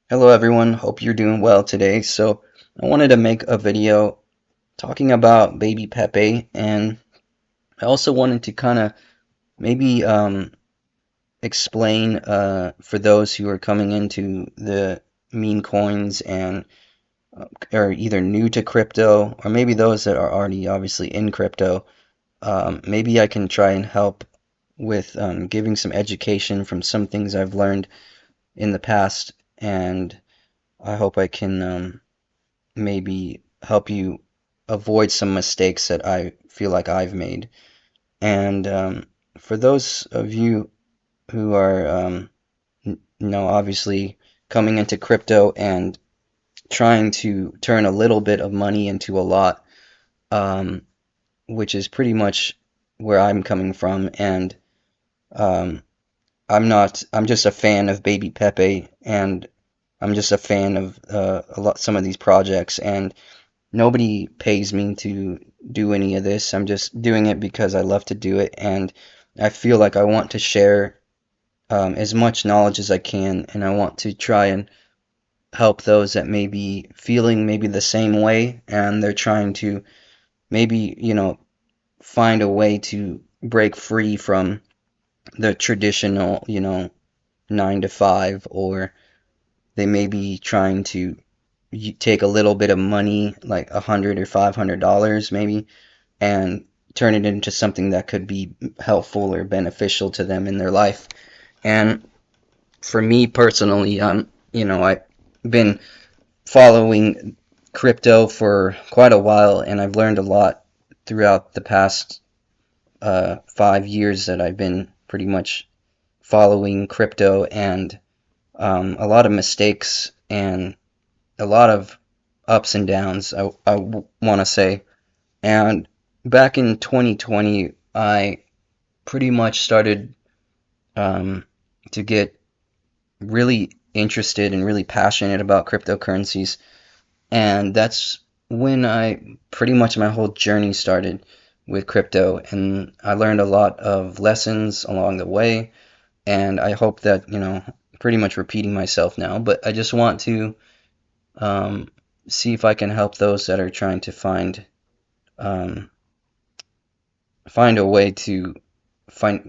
Hello everyone, hope you're doing well today. So I wanted to make a video talking about Baby Pepe, and I also wanted to kind of maybe explain for those who are coming into the meme coins and are either new to crypto or maybe those that are already obviously in crypto. Maybe I can try and help with giving some education from some things I've learned in the past, and I hope I can maybe help you avoid some mistakes that I feel like I've made. And for those of you who are, obviously coming into crypto and trying to turn a little bit of money into a lot, um, which is pretty much where I'm coming from. And um, I'm just a fan of Baby Pepe, and I'm just a fan of some of these projects. And nobody pays me to do any of this. I'm just doing it because I love to do it, and I feel like I want to share as much knowledge as I can, and I want to try and help those that may be feeling maybe the same way, and they're trying to maybe, find a way to break free from the traditional, 9 to 5, or they may be trying to take a little bit of money, like $100 or $500 maybe, and turn it into something that could be helpful or beneficial to them in their life. And for me personally, I've been following crypto for quite a while, and I've learned a lot throughout the past 5 years that I've been pretty much following crypto, and a lot of mistakes and a lot of ups and downs, I want to say. And back in 2020, I pretty much started um, to get really interested and really passionate about cryptocurrencies. And that's when I pretty much my whole journey started with crypto. And I learned a lot of lessons along the way. And I hope that, pretty much repeating myself now, but I just want to um, see if I can help those that are trying to um, find a way to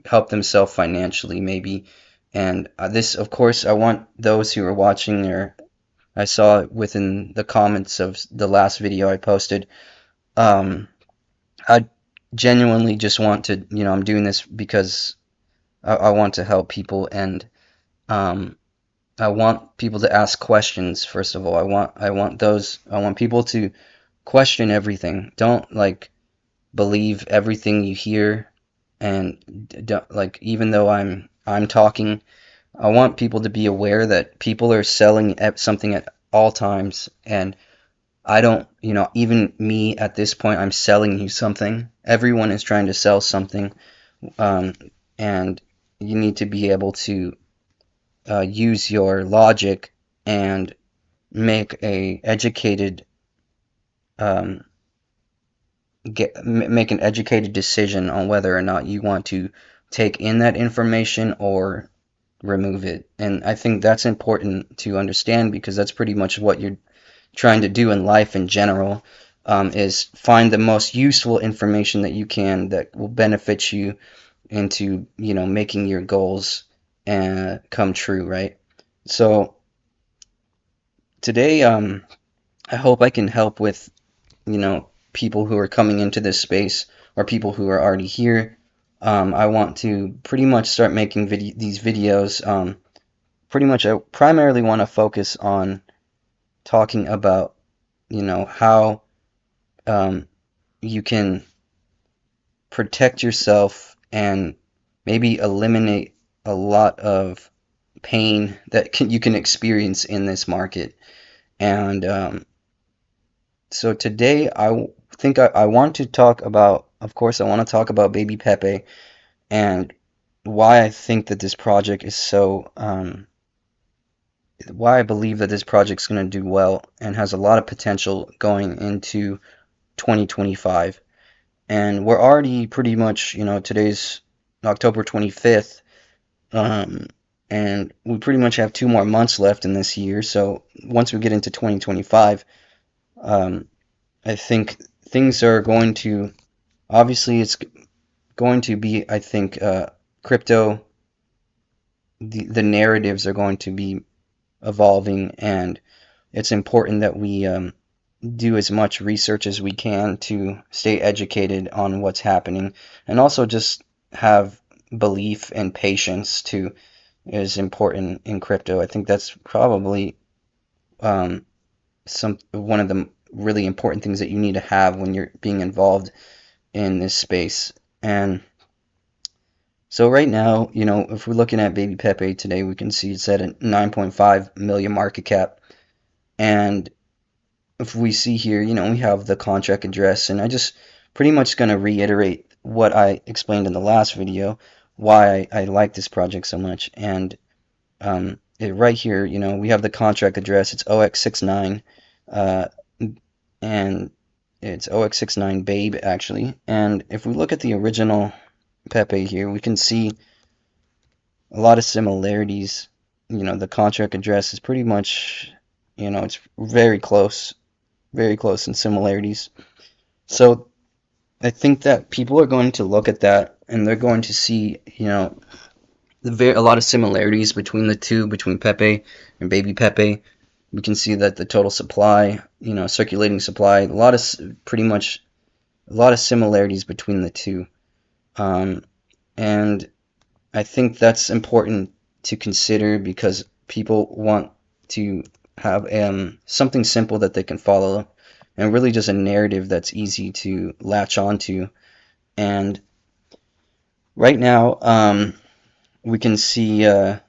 help themselves financially maybe. And this, of course, I want those who are watching, or I saw it within the comments of the last video I posted. um, I genuinely just want to, I'm doing this because I want to help people, and um, I want people to ask questions. First of all, I want people to question everything. Don't like believe everything you hear, and don't, like, even though I'm talking, I want people to be aware that people are selling something at all times, and I don't, even me at this point, I'm selling you something. Everyone is trying to sell something, um, and you need to be able to use your logic and make a educated um, make an educated decision on whether or not you want to take in that information or remove it. And I think that's important to understand, because that's pretty much what you're trying to do in life in general, is find the most useful information that you can that will benefit you into, making your goals come true, right? So today, I hope I can help with, people who are coming into this space or people who are already here. I want to pretty much start making these videos. Pretty much, I primarily want to focus on talking about, how um, you can protect yourself and maybe eliminate a lot of pain that you can experience in this market. And so today, think I want to talk about, of course, I want to talk about Baby Pepe and why I think that this project is why I believe that this project's going to do well and has a lot of potential going into 2025. And we're already pretty much, today's October 25th, um, and we pretty much have 2 more months left in this year. So once we get into 2025, um, I think things are going to, obviously it's going to be, I think, crypto, the narratives are going to be evolving, and it's important that we do as much research as we can to stay educated on what's happening, and also just have belief and patience too is important in crypto. I think that's probably um, one of the really important things that you need to have when you're being involved in this space. And so right now, if we're looking at Baby Pepe today, we can see it's at a 9.5 million market cap. And if we see here, we have the contract address, and I just pretty much going to reiterate what I explained in the last video, why I like this project so much. And right here, we have the contract address. It's 0x69, uh, and it's 0x69 Babe actually. And if we look at the original Pepe here, we can see a lot of similarities. The contract address is pretty much, it's very close in similarities. So I think that people are going to look at that and they're going to see, a lot of similarities between the two, between Pepe and Baby Pepe. We can see that the total supply, circulating supply, pretty much a lot of similarities between the two. And I think that's important to consider because people want to have something simple that they can follow, and really just a narrative that's easy to latch onto. And right now, we can see, if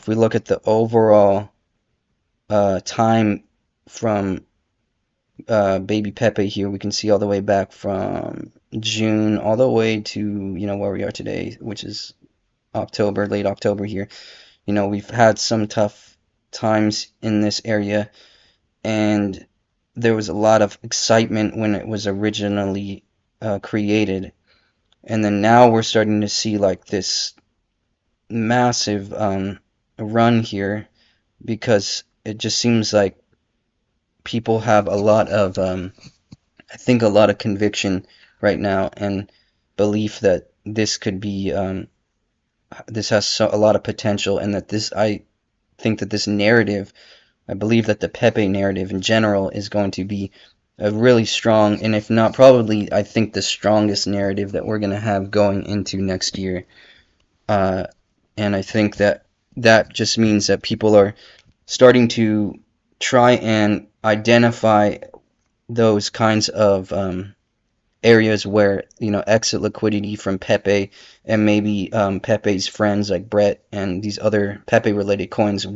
we look at the overall time from Baby Pepe here, we can see all the way back from June all the way to, where we are today, which is October, late October here. We've had some tough times in this area, and there was a lot of excitement when it was originally created. And then now we're starting to see like this massive run here because it just seems like people have a lot of, I think, a lot of conviction right now and belief that this could be, this has a lot of potential, and that I think that this narrative, I believe that the Pepe narrative in general is going to be a really strong, and if not probably, I think the strongest narrative that we're going to have going into next year. And I think that just means that people are starting to try and identify those kinds of areas where exit liquidity from Pepe and maybe Pepe's friends like Brett and these other Pepe related coins,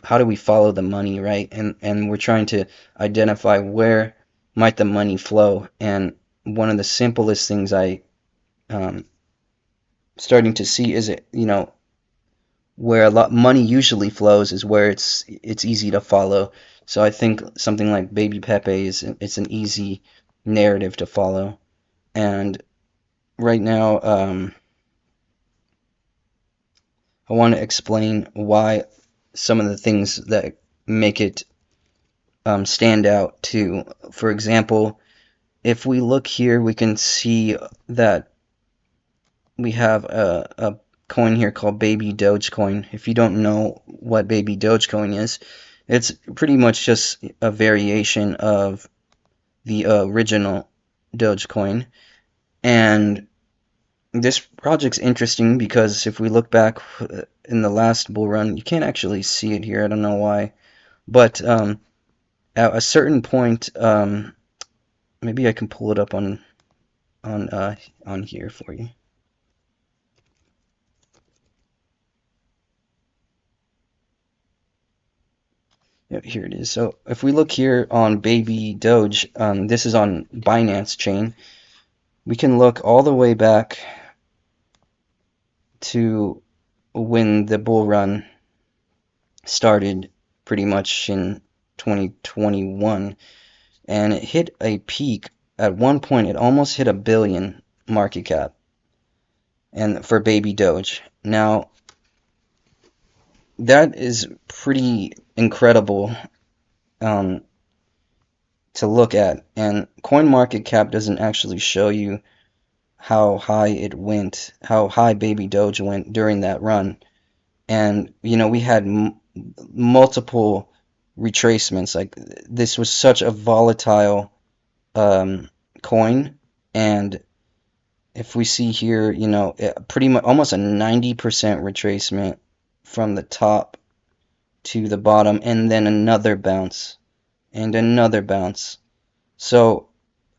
how do we follow the money, right? And we're trying to identify where might the money flow. And one of the simplest things I starting to see is where a lot money usually flows is where it's easy to follow. So I think something like Baby Pepe it's an easy narrative to follow. And right now, I want to explain why some of the things that make it stand out too. For example, if we look here, we can see that we have a coin here called Baby Doge coin. If you don't know what Baby Doge coin is, it's pretty much just a variation of the original Dogecoin. And this project's interesting because if we look back in the last bull run, you can't actually see it here. I don't know why, but at a certain point, maybe I can pull it up on here for you. Yeah, here it is. So if we look here on Baby Doge, this is on Binance chain. We can look all the way back to when the bull run started, pretty much in 2021, and it hit a peak. At one point, it almost hit $1 billion market cap. and for Baby Doge. Now, that is pretty incredible um, to look at, and CoinMarketCap doesn't actually show you how high it went, how high Baby Doge went during that run. And we had multiple retracements. Like, this was such a volatile um, coin, and if we see here, pretty much almost a 90% retracement from the top to the bottom, and then another bounce and another bounce. So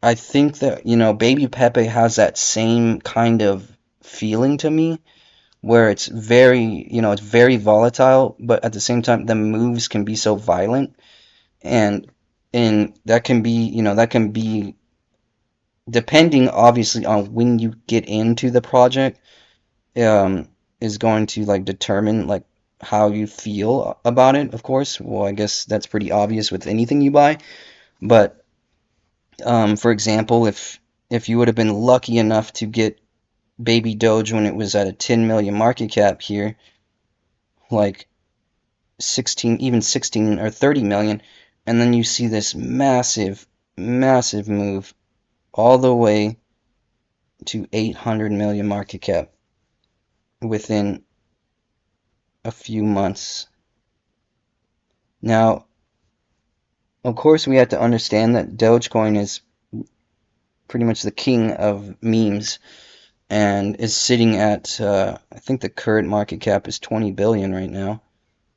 I think that, Baby Pepe has that same kind of feeling to me, where it's very volatile, but at the same time, the moves can be so violent, and that can be depending obviously on when you get into the project, um, is going to like determine like how you feel about it, of course. Well, I guess that's pretty obvious with anything you buy. But for example, if you would have been lucky enough to get Baby Doge when it was at a 10 million market cap here, like 16, even 16 or 30 million, and then you see this massive, massive move all the way to 800 million market cap within a few months. Now, of course, we have to understand that Dogecoin is pretty much the king of memes and is sitting at, I think the current market cap is 20 billion right now.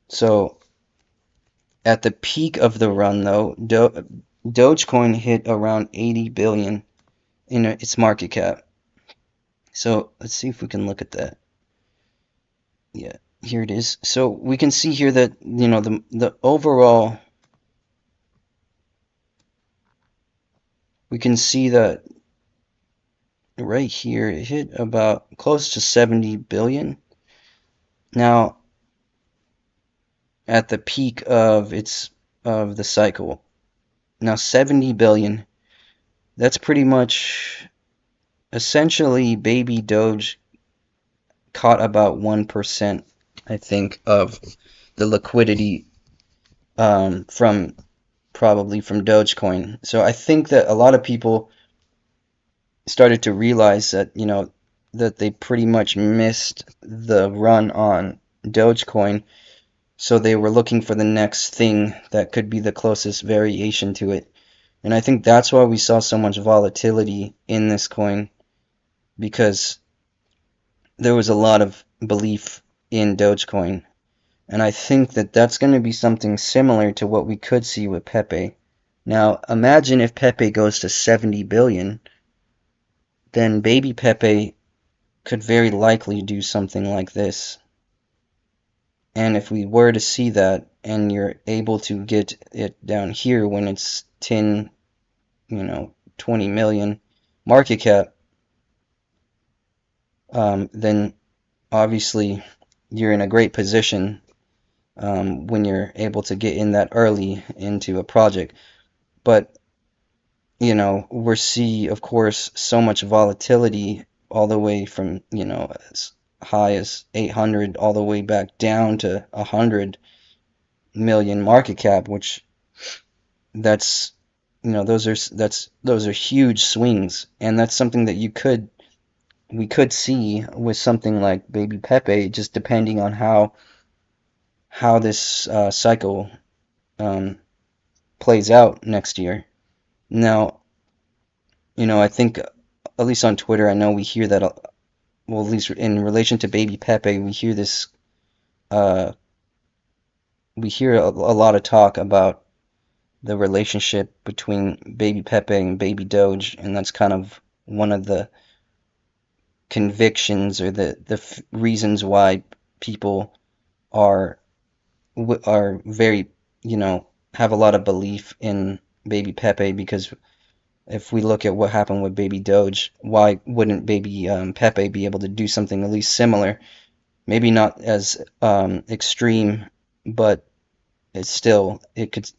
So at the peak of the run, though, Dogecoin hit around 80 billion in its market cap. So let's see if we can look at that. Yeah, here it is. So we can see here that, the overall, we can see that right here it hit about close to 70 billion. Now, at the peak of the cycle. Now 70 billion, that's pretty much essentially Baby Doge caught about 1%, I think, of the liquidity from probably from Dogecoin. So I think that a lot of people started to realize that, that they pretty much missed the run on Dogecoin. So they were looking for the next thing that could be the closest variation to it. And I think that's why we saw so much volatility in this coin, because there was a lot of belief in Dogecoin. And I think that that's going to be something similar to what we could see with Pepe. Now, imagine if Pepe goes to 70 billion, then Baby Pepe could very likely do something like this. And if we were to see that, and you're able to get it down here when it's 10, 20 million market cap, then obviously you're in a great position when you're able to get in that early into a project. But, we're see, of course, so much volatility all the way from, as high as 800 all the way back down to 100 million market cap, which that's those are huge swings, and that's something that we could see with something like Baby Pepe, just depending on how this cycle um, plays out next year. Now, I think, at least on Twitter, I know we hear that, well, at least in relation to Baby Pepe, we hear this, uh, we hear a lot of talk about the relationship between Baby Pepe and Baby Doge, and that's kind of one of the convictions or the reasons why people are are very, have a lot of belief in Baby Pepe, because if we look at what happened with Baby Doge, why wouldn't Baby Pepe be able to do something at least similar? Maybe not as extreme, but it could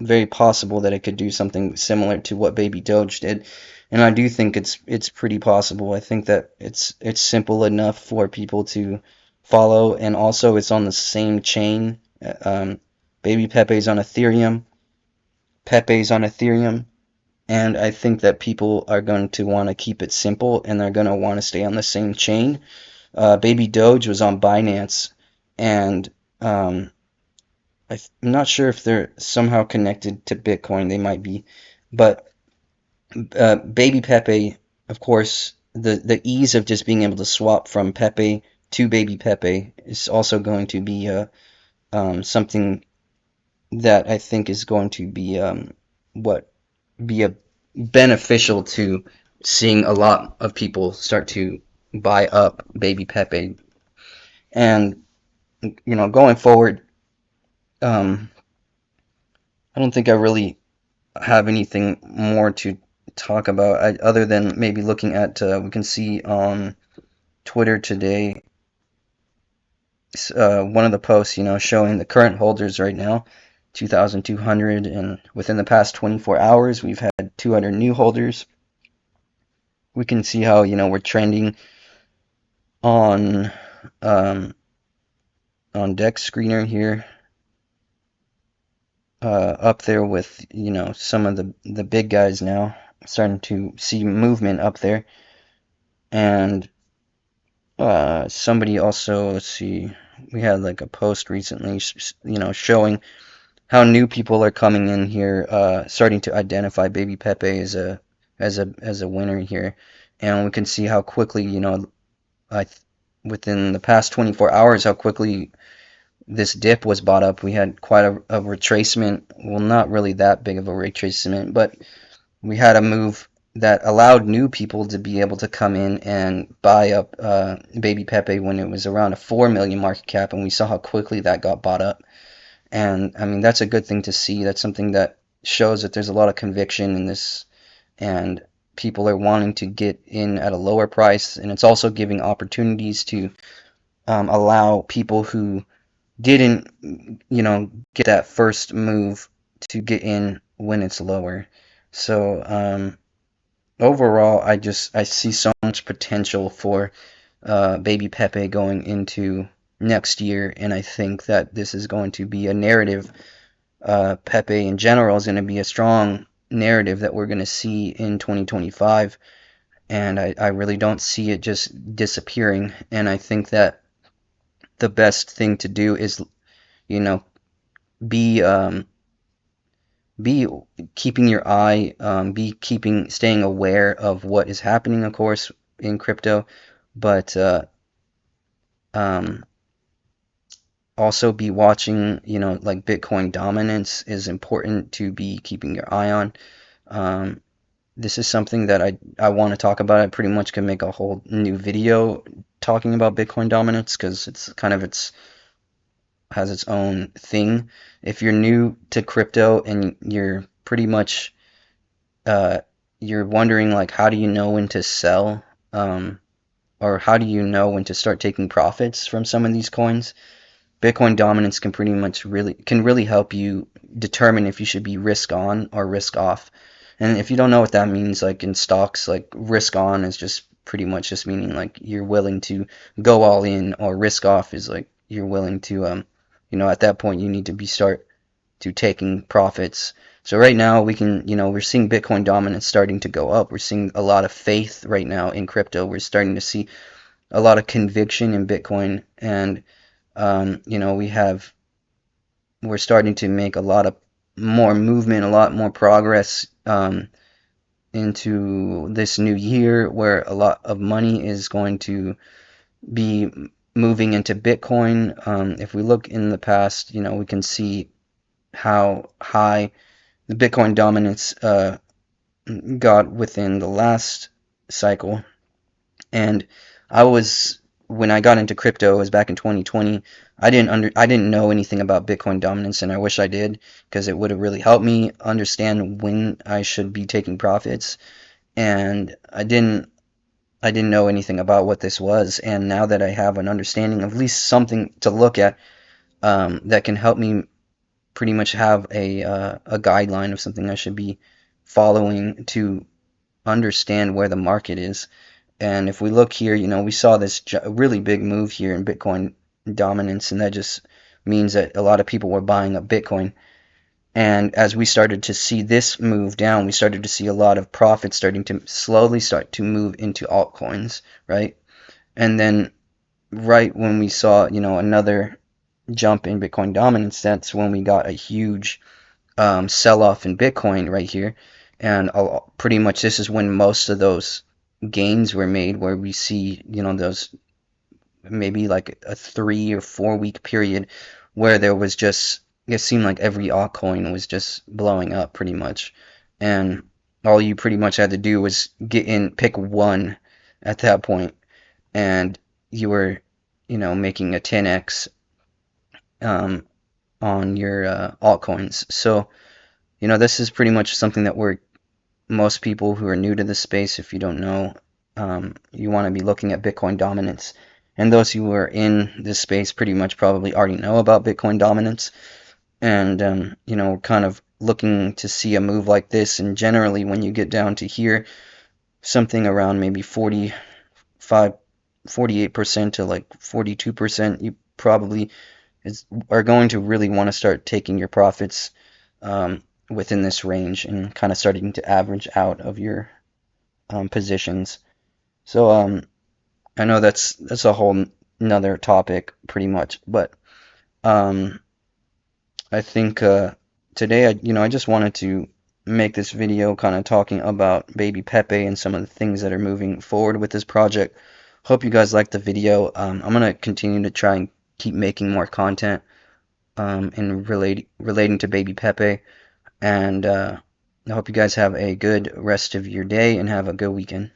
very possible that it could do something similar to what Baby Doge did. And I do think it's pretty possible. I think that it's simple enough for people to follow, and also it's on the same chain. Baby Pepe's on Ethereum, Pepe's on Ethereum, and I think that people are going to want to keep it simple, and they're going to want to stay on the same chain. Baby Doge was on Binance, and um, I'm not sure if they're somehow connected to Bitcoin. They might be, but Baby Pepe, of course, the ease of just being able to swap from Pepe to Baby Pepe is also going to be something that I think is going to be what be a beneficial to seeing a lot of people start to buy up Baby Pepe. And going forward, um, I don't think I really have anything more to talk about other than maybe looking at we can see on Twitter today one of the posts showing the current holders right now 2,200, and within the past 24 hours we've had 200 new holders. We can see how we're trending on um, on Dex Screener here, up there with some of the big guys now. Starting to see movement up there. And somebody also, let's see, we had like a post recently, showing how new people are coming in here, starting to identify Baby Pepe as a winner here, and we can see how quickly, I within the past 24 hours, how quickly this dip was bought up. We had quite a retracement. Well, not really that big of a retracement, but we had a move that allowed new people to be able to come in and buy up Baby Pepe when it was around a 4 million market cap, and we saw how quickly that got bought up. And I mean, that's a good thing to see. That's something that shows that there's a lot of conviction in this, and people are wanting to get in at a lower price, and it's also giving opportunities to allow people who didn't, get that first move to get in when it's lower. So overall, I see so much potential for Baby Pepe going into next year, and I think that this is going to be a narrative. Pepe in general is going to be a strong narrative that we're going to see in 2025, and I really don't see it just disappearing. And I think that the best thing to do is, you know, be be keeping your eye, staying aware of what is happening, of course, in crypto, but um, also be watching, like Bitcoin dominance is important to be keeping your eye on. Um, this is something that I want to talk about. I pretty much can make a whole new video talking about Bitcoin dominance because it's has its own thing. If you're new to crypto and you're pretty much uh, you're wondering like how do you know when to sell, or how do you know when to start taking profits from some of these coins, Bitcoin dominance can pretty much really help you determine if you should be risk on or risk off. And if you don't know what that means, like in stocks, like risk on is just pretty much just meaning like you're willing to go all in, or risk off is like you're willing to at that point you need to be start to taking profits. So right now we're seeing Bitcoin dominance starting to go up. We're seeing a lot of faith right now in crypto. We're starting to see a lot of conviction in Bitcoin, and we're starting to make a lot of more movement, a lot more progress into this new year, where a lot of money is going to be moving into Bitcoin. If we look in the past, we can see how high the Bitcoin dominance got within the last cycle. And I was when I got into crypto, it was back in 2020. I didn't know anything about Bitcoin dominance, and I wish I did because it would have really helped me understand when I should be taking profits. And I didn't know anything about what this was, and now that I have an understanding, of at least something to look at, that can help me pretty much have a guideline of something I should be following to understand where the market is. And if we look here, we saw this really big move here in Bitcoin dominance, and that just means that a lot of people were buying up Bitcoin. And as we started to see this move down, we started to see a lot of profits starting to slowly start to move into altcoins, right? And then right when we saw, another jump in Bitcoin dominance, that's when we got a huge sell-off in Bitcoin right here. And pretty much this is when most of those gains were made, where we see, those maybe like a 3 or 4 week period where there was just, it seemed like every altcoin was just blowing up pretty much. And all you pretty much had to do was pick one at that point, and you were, making a 10x um, on your altcoins. So, this is pretty much something that most people who are new to this space, if you don't know, you want to be looking at Bitcoin dominance. And those who are in this space pretty much probably already know about Bitcoin dominance. And, kind of looking to see a move like this. And generally, when you get down to here, something around maybe 48% to like 42%, you probably are going to really want to start taking your profits within this range and kind of starting to average out of your positions. So I know that's a whole another topic pretty much, but um, I think today I just wanted to make this video kind of talking about Baby Pepe and some of the things that are moving forward with this project. Hope you guys liked the video. I'm gonna continue to try and keep making more content in relating to Baby Pepe, and I hope you guys have a good rest of your day and have a good weekend.